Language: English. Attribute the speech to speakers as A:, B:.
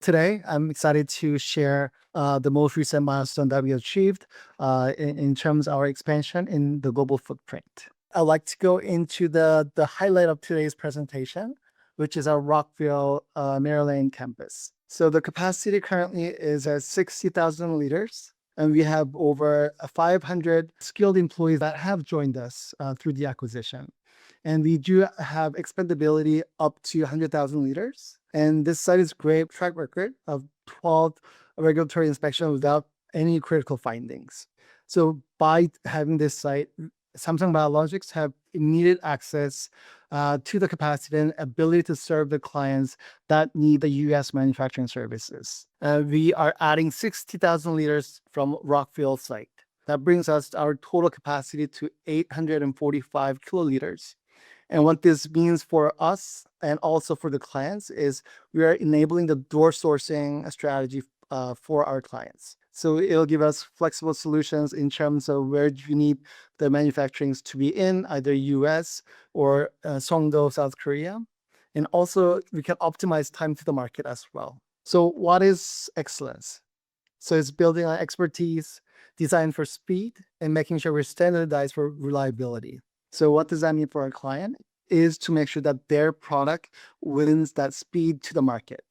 A: Today, I'm excited to share the most recent milestone that we achieved in terms of our expansion in the global footprint. I'd like to go into the highlight of today's presentation, which is our Rockville, Maryland campus. So the capacity currently is at 60,000 liters, and we have over 500 skilled employees that have joined us through the acquisition. And we do have expandability up to 100,000 liters. And this site is great track record of 12 regulatory inspection without any critical findings. So by having this site, Samsung Biologics have immediate access to the capacity and ability to serve the clients that need the US manufacturing services. We are adding 60,000 liters from Rockville site. That brings us our total capacity to 845 kiloliters. And what this means for us and also for the clients is we are enabling the door sourcing strategy for our clients. So it'll give us flexible solutions in terms of where do you need the manufacturing to be in, either US or Songdo, South Korea. And also we can optimize time to the market as well. So what is excellence? So it's building on expertise, design for speed, and making sure we're standardized for reliability. So what does that mean for our client? Is to make sure that their product wins that speed to the market.